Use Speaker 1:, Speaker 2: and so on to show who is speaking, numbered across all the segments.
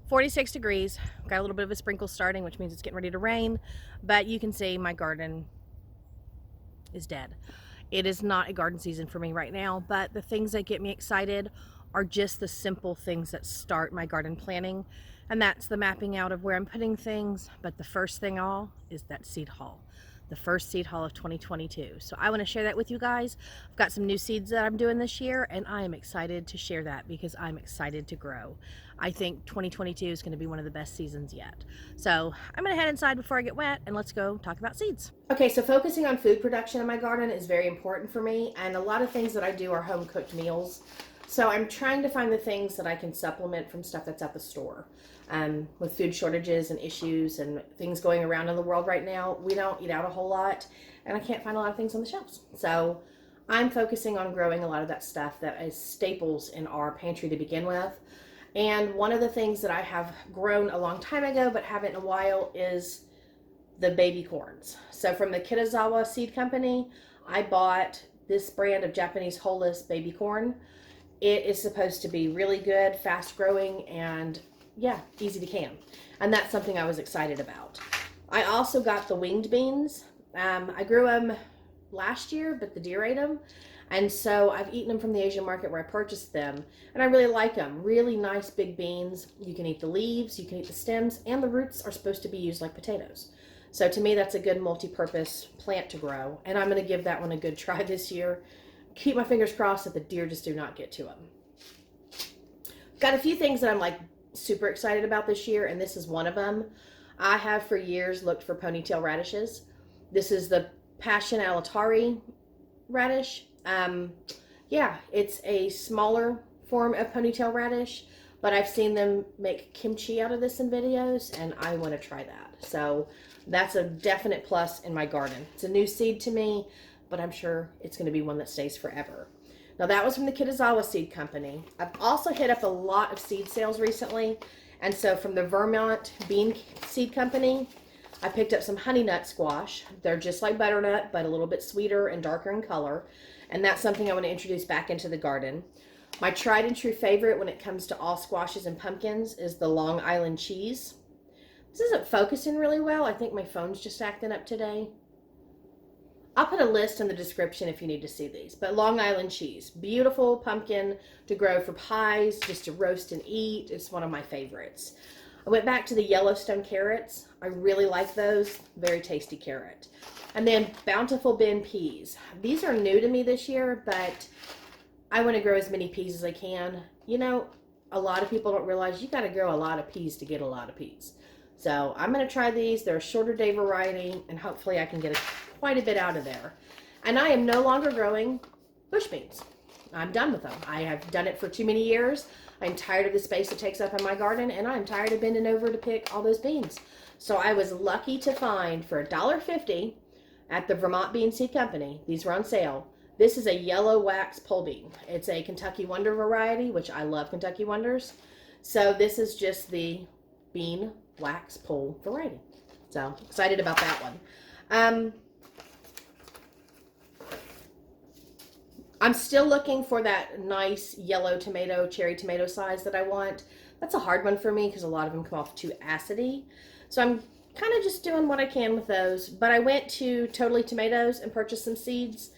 Speaker 1: 46 degrees. Got a little bit of a sprinkle starting, which means it's getting ready to rain. But you can see my garden is dead. It is not a garden season for me right now, but the things that get me excited are just the simple things that start my garden planning. And that's the mapping out of where I'm putting things. But the first thing all is that seed haul. The first seed haul of 2022. So I want to share that with you guys. I've got some new seeds that I'm doing this year, and I am excited to share that because I'm excited to grow. I think 2022 is going to be one of the best seasons yet. So I'm going to head inside before I get wet, and let's go talk about seeds. Okay, so focusing on food production in my garden is very important for me, and a lot of things that I do are home cooked meals. So I'm trying to find the things that I can supplement from stuff that's at the store. With food shortages and issues and things going around in the world right now, we don't eat out a whole lot, and I can't find a lot of things on the shelves. So I'm focusing on growing a lot of that stuff that is staples in our pantry to begin with. And one of the things that I have grown a long time ago but haven't in a while is the baby corns. So from the Kitazawa Seed Company, I bought this brand of Japanese hulless baby corn. It is supposed to be really good, fast growing, and yeah, easy to can. And that's something I was excited about. I also got the winged beans. I grew them last year, but the deer ate them. And so I've eaten them from the Asian market where I purchased them. And I really like them. Really nice big beans. You can eat the leaves, you can eat the stems, and the roots are supposed to be used like potatoes. So to me, that's a good multi-purpose plant to grow. And I'm going to give that one a good try this year. Keep my fingers crossed that the deer just do not get to them. Got a few things that I'm like super excited about this year, and this is one of them. I have for years looked for ponytail radishes. This is the Passion Altari radish. Yeah, it's a smaller form of ponytail radish, but I've seen them make kimchi out of this in videos, and I want to try that. So that's a definite plus in my garden. It's a new seed to me, but I'm sure it's going to be one that stays forever. Now that was from the Kitazawa Seed Company. I've also hit up a lot of seed sales recently. And so from the Vermont Bean Seed Company, I picked up some Honeynut squash. They're just like butternut, but a little bit sweeter and darker in color. And that's something I want to introduce back into the garden. My tried and true favorite when it comes to all squashes and pumpkins is the Long Island cheese. This isn't focusing really well. I think my phone's just acting up today. I'll put a list in the description if you need to see these. But Long Island cheese, beautiful pumpkin to grow for pies, just to roast and eat. It's one of my favorites. I went back to the Yellowstone carrots. I really like those. Very tasty carrot. And then Bountiful Ben peas. These are new to me this year, but I want to grow as many peas as I can. You know, a lot of people don't realize you got to grow a lot of peas to get a lot of peas. So I'm going to try these. They're a shorter day variety, and hopefully I can get quite a bit out of there. And I am no longer growing bush beans. I'm done with them. I have done it for too many years. I'm tired of the space it takes up in my garden, and I'm tired of bending over to pick all those beans. So I was lucky to find for $1.50 at the Vermont Bean Seed Company. These were on sale. This is a yellow wax pole bean. It's a Kentucky Wonder variety, which I love Kentucky Wonders. So this is just the bean wax pole variety. So excited about that one. I'm still looking for that nice yellow tomato, cherry tomato size that I want. That's a hard one for me because a lot of them come off too acidy. So I'm kind of just doing what I can with those. But I went to Totally Tomatoes and purchased some seeds,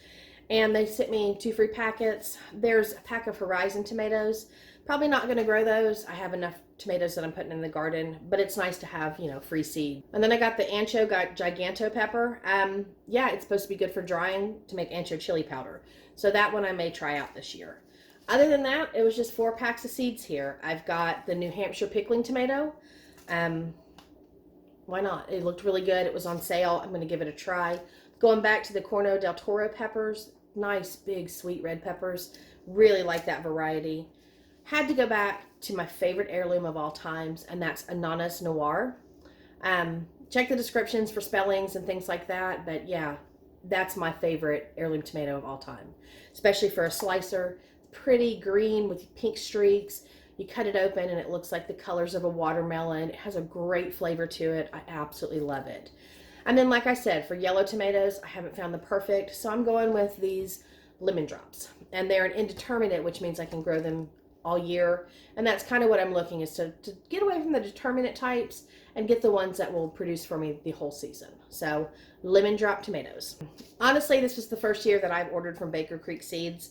Speaker 1: and they sent me 2 free packets. There's a pack of Horizon tomatoes. Probably not going to grow those. I have enough tomatoes that I'm putting in the garden, but it's nice to have, you know, free seed. And then I got the Ancho Giganto pepper. Yeah, it's supposed to be good for drying to make ancho chili powder. So that one I may try out this year. Other than that, it was just 4 packs of seeds here. I've got the New Hampshire pickling tomato. Why not? It looked really good. It was on sale. I'm going to give it a try. Going back to the Corno del Toro peppers. Nice, big, sweet red peppers. Really like that variety. Had to go back to my favorite heirloom of all times, and that's Ananas Noir. Check the descriptions for spellings and things like that, but yeah, that's my favorite heirloom tomato of all time, especially for a slicer. Pretty green with pink streaks. You cut it open and it looks like the colors of a watermelon. It has a great flavor to it. I absolutely love it. And then, like I said, for yellow tomatoes, I haven't found the perfect, so I'm going with these lemon drops. And they're an indeterminate, which means I can grow them all year. And that's kind of what I'm looking, is to get away from the determinate types and get the ones that will produce for me the whole season. So lemon drop tomatoes. Honestly, this was the first year that I've ordered from Baker Creek Seeds.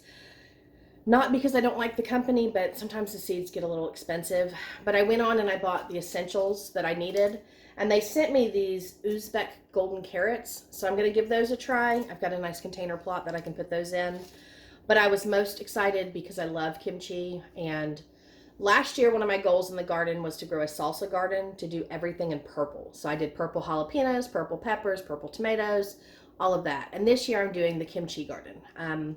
Speaker 1: Not because I don't like the company, but sometimes the seeds get a little expensive. But I went on and I bought the essentials that I needed. And they sent me these Uzbek golden carrots. So I'm going to give those a try. I've got a nice container plot that I can put those in. But I was most excited because I love kimchi. And last year, one of my goals in the garden was to grow a salsa garden, to do everything in purple. So I did purple jalapenos, purple peppers, purple tomatoes, all of that. And this year I'm doing the kimchi garden.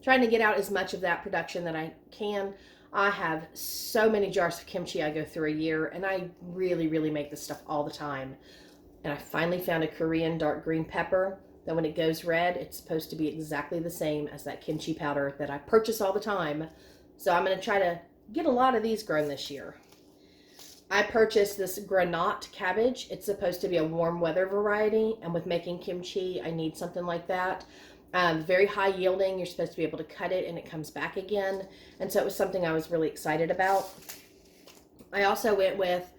Speaker 1: Trying to get out as much of that production that I can. I have so many jars of kimchi I go through a year, and I really, really make this stuff all the time. And I finally found a Korean dark green pepper that when it goes red, it's supposed to be exactly the same as that kimchi powder that I purchase all the time. So I'm going to try to get a lot of these grown this year. I purchased this granat cabbage. It's supposed to be a warm weather variety, and with making kimchi, I need something like that. Very high yielding. You're supposed to be able to cut it and it comes back again. And so it was something I was really excited about. I also went with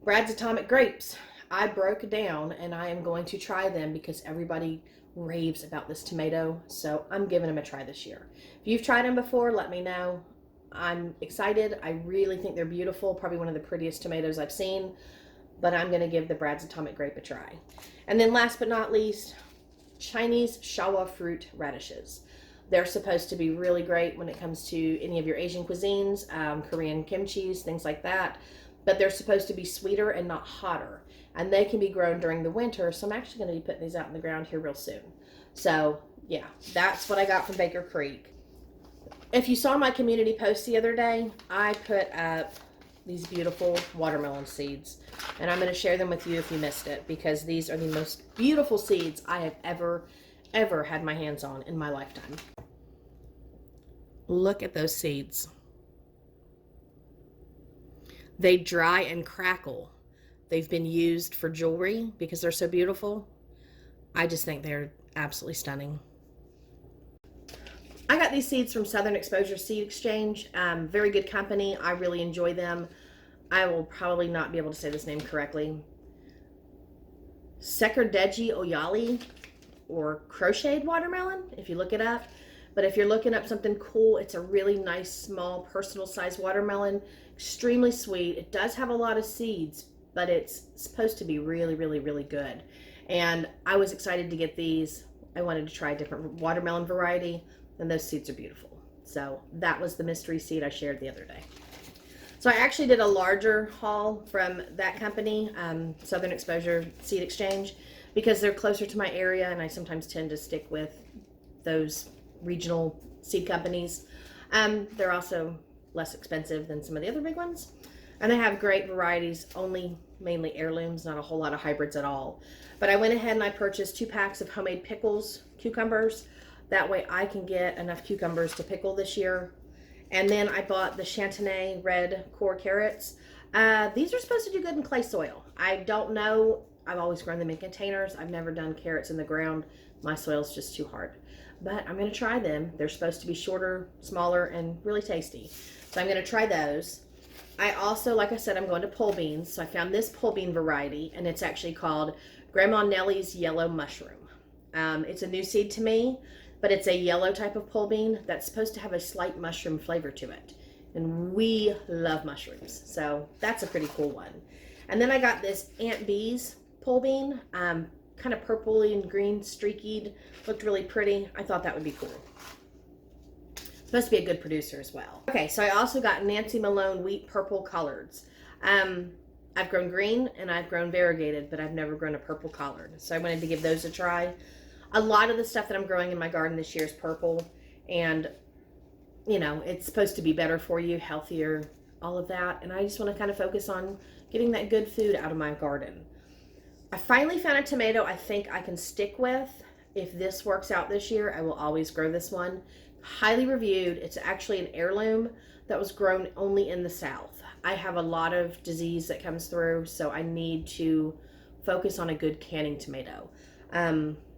Speaker 1: Brad's Atomic Grapes. I broke down and I am going to try them because everybody raves about this tomato. So I'm giving them a try this year. If you've tried them before, let me know. I'm excited. I really think they're beautiful. Probably one of the prettiest tomatoes I've seen. But I'm going to give the Brad's Atomic Grape a try. And then last but not least, Chinese Shawa fruit radishes. They're supposed to be really great when it comes to any of your Asian cuisines, Korean kimchis, things like that. But they're supposed to be sweeter and not hotter. And they can be grown during the winter. So I'm actually going to be putting these out in the ground here real soon. So yeah, that's what I got from Baker Creek. If you saw my community post the other day, I put up these beautiful watermelon seeds, and I'm going to share them with you if you missed it, because these are the most beautiful seeds I have ever had my hands on in my lifetime. Look at those seeds. They dry and crackle. They've been used for jewelry because they're so beautiful. I just think they're absolutely stunning. I got these seeds from Southern Exposure Seed Exchange. Very good company. I really enjoy them. I will probably not be able to say this name correctly. Sekardeji Oyali, or crocheted watermelon, if you look it up. But if you're looking up something cool, it's a really nice, small, personal size watermelon. Extremely sweet. It does have a lot of seeds, but it's supposed to be really, really, really good. And I was excited to get these. I wanted to try a different watermelon variety. And those seeds are beautiful. So that was the mystery seed I shared the other day. So I actually did a larger haul from that company, Southern Exposure Seed Exchange, because they're closer to my area and I sometimes tend to stick with those regional seed companies. They're also less expensive than some of the other big ones. And they have great varieties, mainly heirlooms, not a whole lot of hybrids at all. But I went ahead and I purchased 2 packs of homemade pickles, cucumbers. That way I can get enough cucumbers to pickle this year. And then I bought the Chantenay red core carrots. These are supposed to do good in clay soil. I don't know. I've always grown them in containers. I've never done carrots in the ground. My soil's just too hard. But I'm going to try them. They're supposed to be shorter, smaller, and really tasty. So I'm going to try those. I also, like I said, I'm going to pole beans. So I found this pole bean variety, and it's actually called Grandma Nellie's Yellow Mushroom. It's a new seed to me. But it's a yellow type of pole bean that's supposed to have a slight mushroom flavor to it. And we love mushrooms. So that's a pretty cool one. And then I got this Aunt Bee's pole bean. Kind of purpley and green streakied. Looked really pretty. I thought that would be cool. Supposed to be a good producer as well. Okay, so I also got Nancy Malone wheat purple collards. I've grown green and I've grown variegated, but I've never grown a purple collard. So I wanted to give those a try. A lot of the stuff that I'm growing in my garden this year is purple, and you know, it's supposed to be better for you, healthier, all of that. And I just want to kind of focus on getting that good food out of my garden. I finally found a tomato I think I can stick with. If this works out this year, I will always grow this one. Highly reviewed. It's actually an heirloom that was grown only in the South. I have a lot of disease that comes through, so I need to focus on a good canning tomato.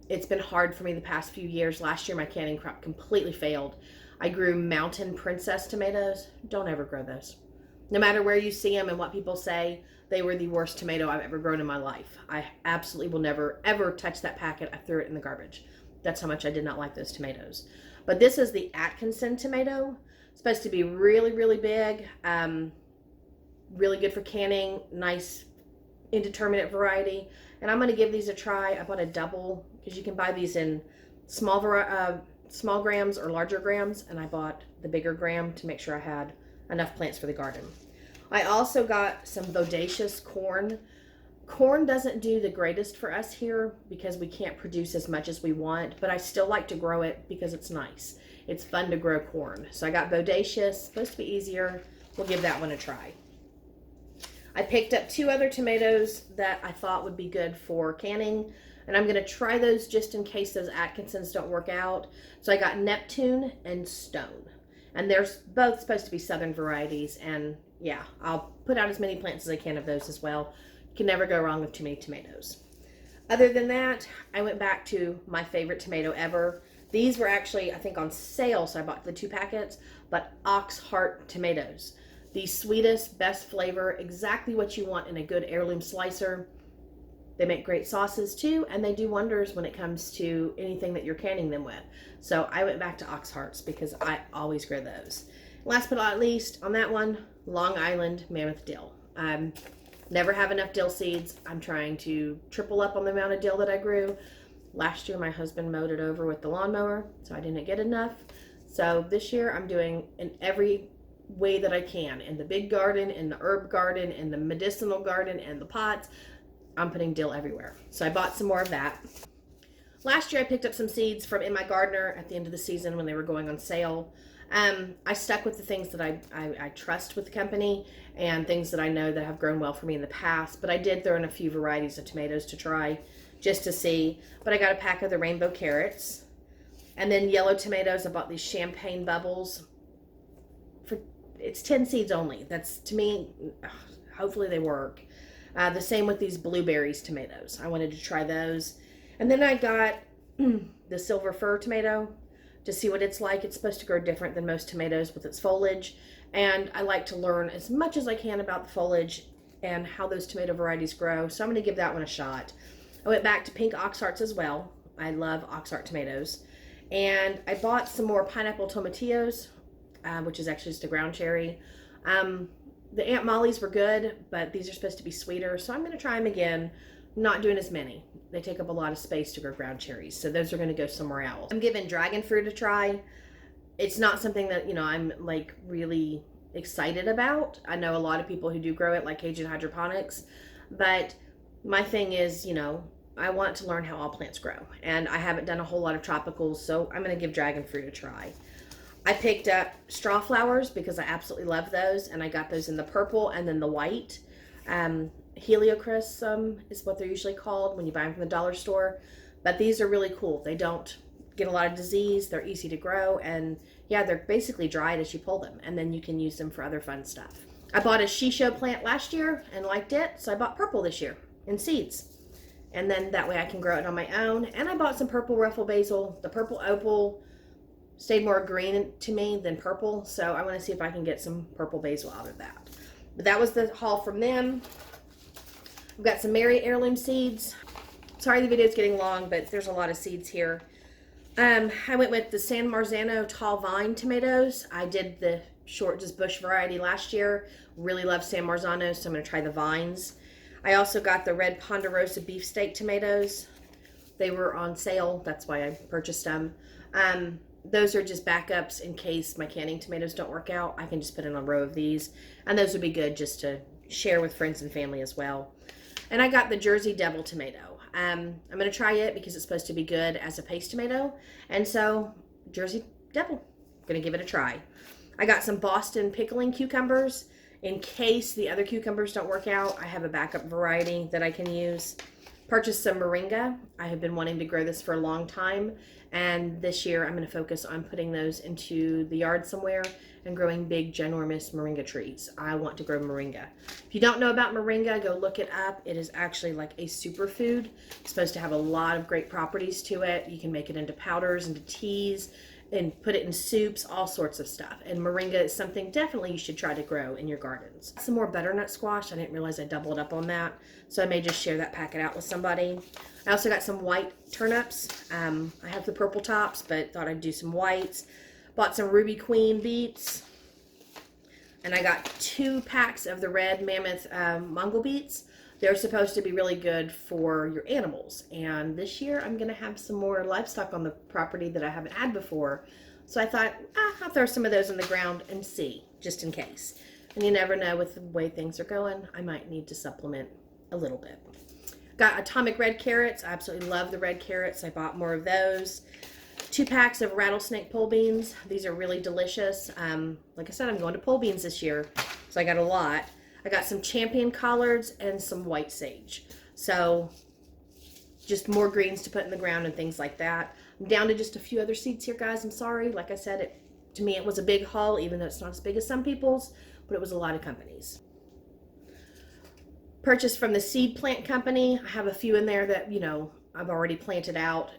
Speaker 1: It's been hard for me the past few years. Last year, my canning crop completely failed. I grew Mountain Princess tomatoes. Don't ever grow those. No matter where you see them and what people say, they were the worst tomato I've ever grown in my life. I absolutely will never, ever touch that packet. I threw it in the garbage. That's how much I did not like those tomatoes. But this is the Atkinson tomato. It's supposed to be really, really big. Really good for canning. Nice, indeterminate variety. And I'm going to give these a try. I bought a double because you can buy these in small grams or larger grams. And I bought the bigger gram to make sure I had enough plants for the garden. I also got some bodacious corn. Corn doesn't do the greatest for us here because we can't produce as much as we want, but I still like to grow it because it's nice. It's fun to grow corn. So I got bodacious, supposed to be easier. We'll give that one a try. I picked up 2 other tomatoes that I thought would be good for canning, and I'm gonna try those just in case those Atkinsons don't work out. So I got Neptune and Stone, and they're both supposed to be southern varieties, and yeah, I'll put out as many plants as I can of those as well. You can never go wrong with too many tomatoes. Other than that, I went back to my favorite tomato ever. These were actually, I think, on sale, so I bought the 2 packets, but Ox Heart tomatoes. The sweetest, best flavor, exactly what you want in a good heirloom slicer. They make great sauces too, and they do wonders when it comes to anything that you're canning them with. So I went back to Ox Hearts because I always grow those. Last but not least, on that one, Long Island Mammoth Dill. Never have enough dill seeds. I'm trying to triple up on the amount of dill that I grew. Last year, my husband mowed it over with the lawnmower, so I didn't get enough. So this year, I'm doing in every way that I can. In the big garden, in the herb garden, in the medicinal garden, and the pots. I'm putting dill everywhere. So I bought some more of that. Last year, I picked up some seeds from In My Gardener at the end of the season when they were going on sale. I stuck with the things that I trust with the company and things that I know that have grown well for me in the past, but I did throw in a few varieties of tomatoes to try just to see. But I got a pack of the rainbow carrots, and then yellow tomatoes. I bought these champagne bubbles for, it's 10 seeds only. That's, to me, hopefully they work. The same with these blueberries tomatoes. I wanted to try those. And then I got the silver fir tomato to see what it's like. It's supposed to grow different than most tomatoes with its foliage, and I like to learn as much as I can about the foliage and how those tomato varieties grow, so I'm going to give that one a shot. I went back to pink Ox Hearts as well. I love Ox Heart tomatoes. And I bought some more pineapple tomatillos, which is actually just a ground cherry. The Aunt Molly's were good, but these are supposed to be sweeter, so I'm going to try them again. I'm not doing as many. They take up a lot of space to grow ground cherries, so those are going to go somewhere else. I'm giving dragon fruit a try. It's not something that, you know, I'm like really excited about. I know a lot of people who do grow it, like Cajun hydroponics, but my thing is, you know, I want to learn how all plants grow, and I haven't done a whole lot of tropicals, so I'm going to give dragon fruit a try. I picked up straw flowers because I absolutely love those, and I got those in the purple and then the white. Heliocris is what they're usually called when you buy them from the dollar store, but these are really cool. They don't get a lot of disease, they're easy to grow, and yeah, they're basically dried as you pull them, and then you can use them for other fun stuff. I bought a shisho plant last year and liked it, so I bought purple this year in seeds, and then that way I can grow it on my own. And I bought some purple ruffle basil. The purple opal stayed more green to me than purple, so I want to see if I can get some purple basil out of that. But that was the haul from them. I've got some Mary heirloom seeds. Sorry the video's getting long, but there's a lot of seeds here. I went with the San Marzano tall vine tomatoes. I did the short, just bush variety last year. Really love San Marzano, so I'm going to try the vines. I also got the red Ponderosa beefsteak tomatoes. They were on sale, that's why I purchased them. Those are just backups in case my canning tomatoes don't work out. I can just put in a row of these, and those would be good just to share with friends and family as well. And I got the Jersey Devil tomato. I'm going to try it because it's supposed to be good as a paste tomato. And so, Jersey Devil, I'm going to give it a try. I got some Boston pickling cucumbers. In case the other cucumbers don't work out, I have a backup variety that I can use. Purchased some moringa. I have been wanting to grow this for a long time, and this year I'm going to focus on putting those into the yard somewhere and growing big, ginormous moringa trees. I want to grow moringa. If you don't know about moringa, go look it up. It is actually like a superfood. It's supposed to have a lot of great properties to it. You can make it into powders, into teas, and put it in soups, all sorts of stuff. And moringa is something definitely you should try to grow in your gardens. Some more butternut squash. I didn't realize I doubled up on that, so I may just share that packet out with somebody. I also got some white turnips. I have the purple tops, but thought I'd do some whites. Bought some Ruby Queen beets. And I got 2 packs of the red mammoth Mongol beets. They're supposed to be really good for your animals. And this year I'm going to have some more livestock on the property that I haven't had before. So I thought, I'll throw some of those in the ground and see, just in case. And you never know, with the way things are going, I might need to supplement a little bit. Got atomic red carrots. I absolutely love the red carrots. I bought more of those. 2 packs of rattlesnake pole beans. These are really delicious. Like I said, I'm going to pole beans this year, so I got a lot. I got some champion collards and some white sage. So just more greens to put in the ground and things like that. I'm down to just a few other seeds here, guys. I'm sorry. Like I said, to me it was a big haul, even though it's not as big as some people's, but it was a lot of companies. Purchased from the seed plant company. I have a few in there that, you know, I've already planted out,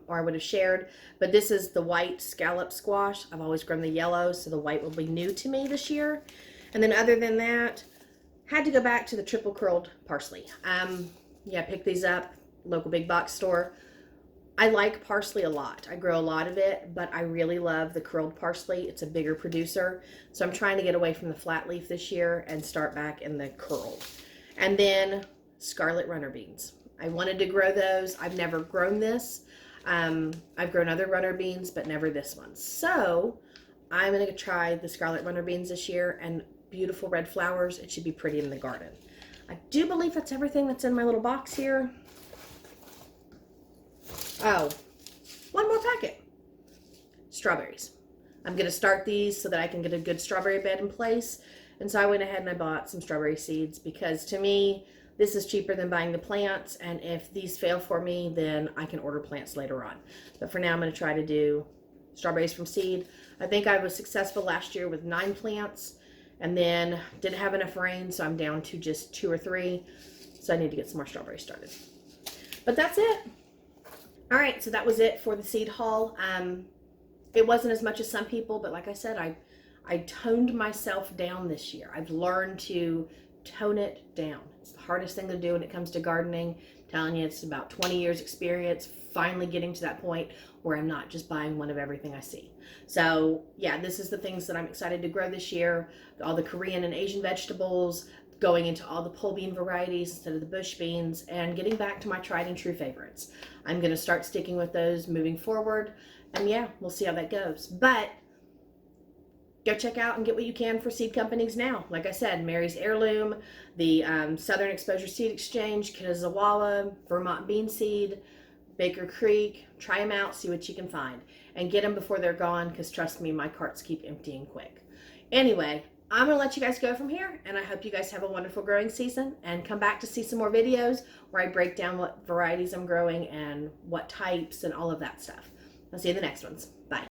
Speaker 1: or I would have shared, but this is the white scallop squash. I've always grown the yellow, so the white will be new to me this year. And then other than that, had to go back to the triple curled parsley. Yeah, pick these up, local big box store. I like parsley a lot. I grow a lot of it, but I really love the curled parsley. It's a bigger producer. So I'm trying to get away from the flat leaf this year and start back in the curled. And then scarlet runner beans. I wanted to grow those. I've never grown this. I've grown other runner beans, but never this one. So I'm going to try the scarlet runner beans this year, and beautiful red flowers. It should be pretty in the garden. I do believe that's everything that's in my little box here. Oh, one more packet. Strawberries. I'm going to start these so that I can get a good strawberry bed in place. And so I went ahead and I bought some strawberry seeds, because to me, this is cheaper than buying the plants. And if these fail for me, then I can order plants later on. But for now, I'm going to try to do strawberries from seed. I think I was successful last year with 9 plants. And then didn't have enough rain, so I'm down to just 2 or 3. So I need to get some more strawberries started. But that's it. All right, so that was it for the seed haul. It wasn't as much as some people, but like I said, I toned myself down this year. I've learned to tone it down. It's the hardest thing to do when it comes to gardening. I'm telling you, it's about 20 years experience, finally getting to that point where I'm not just buying one of everything I see. So yeah, this is the things that I'm excited to grow this year. All the Korean and Asian vegetables, going into all the pole bean varieties instead of the bush beans, and getting back to my tried and true favorites. I'm going to start sticking with those moving forward. And yeah, we'll see how that goes. But go check out and get what you can for seed companies now. Like I said, Mary's Heirloom, the Southern Exposure Seed Exchange, Kitazawa, Vermont Bean Seed, Baker Creek. Try them out, see what you can find. And get them before they're gone, because trust me, my carts keep emptying quick. Anyway, I'm going to let you guys go from here, and I hope you guys have a wonderful growing season, and come back to see some more videos where I break down what varieties I'm growing and what types and all of that stuff. I'll see you in the next ones.